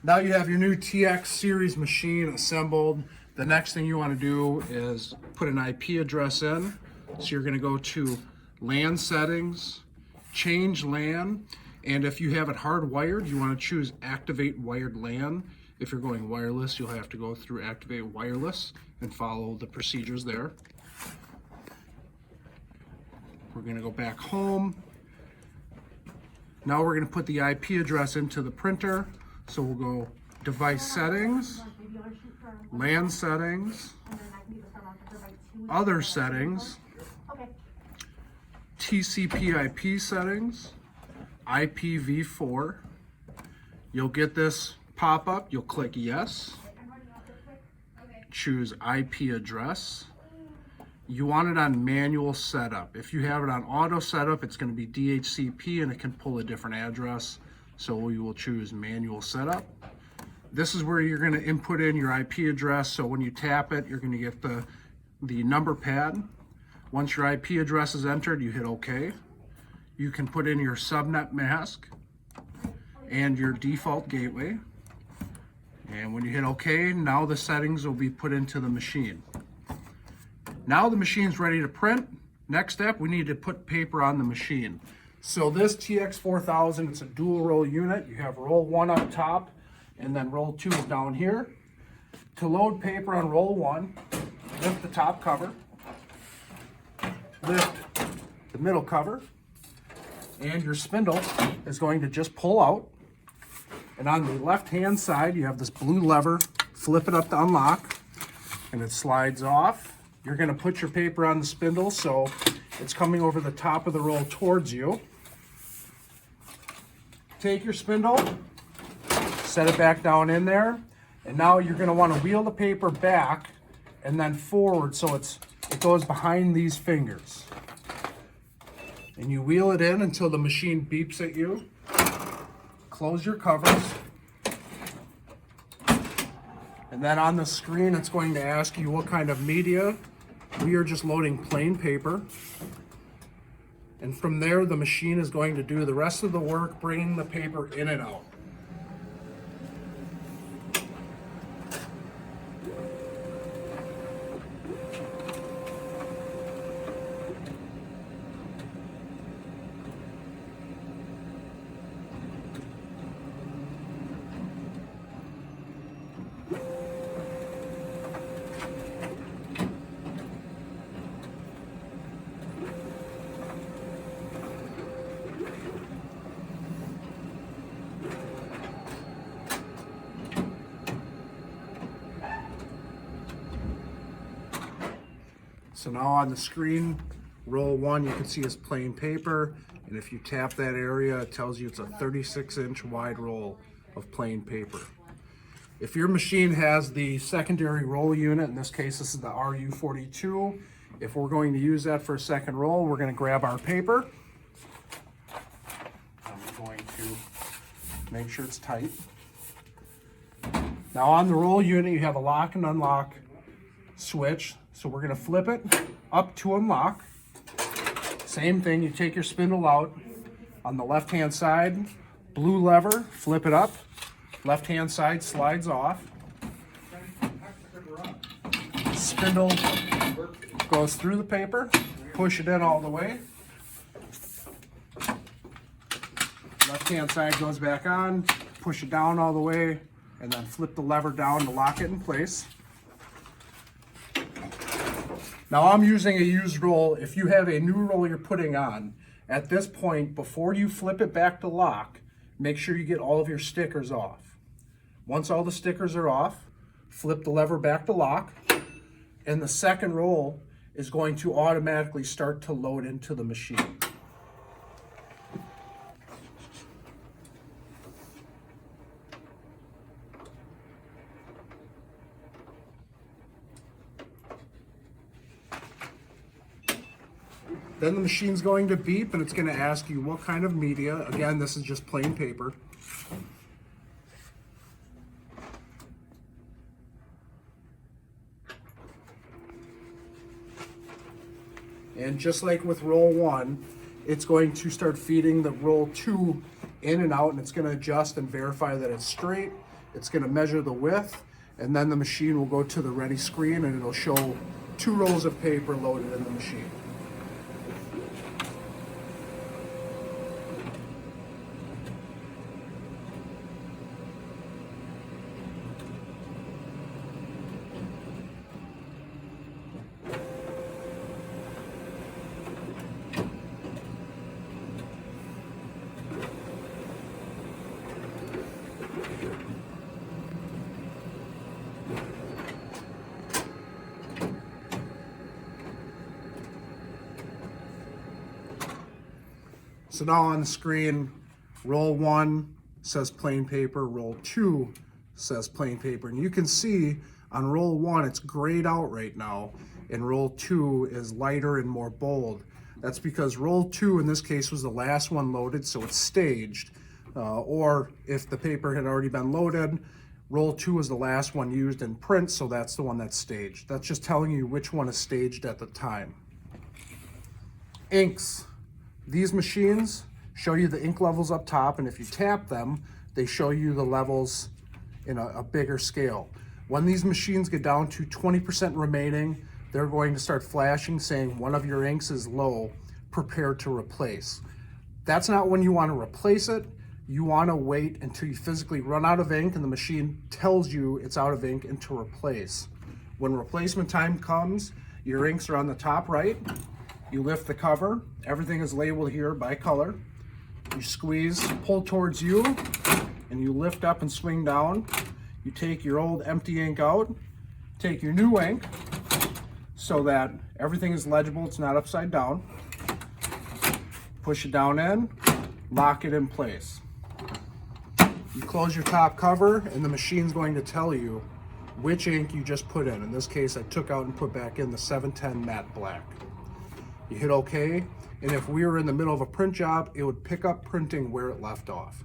Now you have your new TX series machine assembled. The next thing you want to do is put an IP address in. So you're going to go to LAN settings, change LAN, and if you have it hardwired, you want to choose activate wired LAN. If you're going wireless, you'll have to go through activate wireless and follow the procedures there. We're going to go back home. Now we're going to put the IP address into the printer. So we'll go device settings, LAN settings, other settings, TCP/IP settings, IPv4. You'll get this pop up. You'll click yes. Choose IP address. You want it on manual setup. If you have it on auto setup, it's going to be DHCP and it can pull a different address. So we will choose manual setup. This is where you're going to input in your IP address. So when you tap it, you're going to get the number pad. Once your IP address is entered, you hit OK. You can put in your subnet mask and your default gateway. And when you hit OK, now the settings will be put into the machine. Now the machine's ready to print. Next step, we need to put paper on the machine. So this TX4000, it's a dual roll unit. You have roll 1 up top and then roll 2 is down here. To load paper on roll 1, lift the top cover, lift the middle cover, and your spindle is going to just pull out. And on the left-hand side, you have this blue lever, flip it up to unlock, and it slides off. You're going to put your paper on the spindle so it's coming over the top of the roll towards you. Take your spindle, set it back down in there, and now you're going to want to wheel the paper back and then forward so it goes behind these fingers. And you wheel it in until the machine beeps at you. Close your covers. And then on the screen, it's going to ask you what kind of media. We are just loading plain paper. And from there, the machine is going to do the rest of the work, bringing the paper in and out. So now on the screen, roll 1, you can see is plain paper. And if you tap that area, it tells you it's a 36-inch wide roll of plain paper. If your machine has the secondary roll unit, in this case, this is the RU42. If we're going to use that for a second roll, we're going to grab our paper. I'm going to make sure it's tight. Now on the roll unit, you have a lock and unlock switch. So we're going to flip it up to unlock. Same thing, you take your spindle out. On the left-hand side, blue lever, flip it up. Left-hand side slides off. Spindle goes through the paper, push it in all the way. Left-hand side goes back on, push it down all the way, and then flip the lever down to lock it in place. Now I'm using a used roll. If you have a new roll you're putting on, at this point, before you flip it back to lock, make sure you get all of your stickers off. Once all the stickers are off, flip the lever back to lock, and the second roll is going to automatically start to load into the machine. Then the machine's going to beep and it's going to ask you what kind of media. Again, this is just plain paper. And just like with roll 1, it's going to start feeding the roll 2 in and out, and it's going to adjust and verify that it's straight. It's going to measure the width, and then the machine will go to the ready screen and it'll show 2 rolls of paper loaded in the machine. So now on the screen, roll 1 says plain paper, roll 2 says plain paper. And you can see on roll 1, it's grayed out right now, and roll 2 is lighter and more bold. That's because roll 2 in this case was the last one loaded, so it's staged. Or if the paper had already been loaded, roll 2 is the last one used in print, so that's the one that's staged. That's just telling you which one is staged at the time. Inks. These machines show you the ink levels up top, and if you tap them, they show you the levels in a bigger scale. When these machines get down to 20% remaining, they're going to start flashing saying one of your inks is low, prepare to replace. That's not when you want to replace it. You want to wait until you physically run out of ink and the machine tells you it's out of ink and to replace. When replacement time comes, your inks are on the top right. You lift the cover, everything is labeled here by color. You squeeze, pull towards you, and you lift up and swing down. You take your old empty ink out, take your new ink, so that everything is legible, it's not upside down. Push it down in, lock it in place. You close your top cover, and the machine's going to tell you which ink you just put in. In this case, I took out and put back in the 710 matte black. You hit OK, and if we were in the middle of a print job, it would pick up printing where it left off.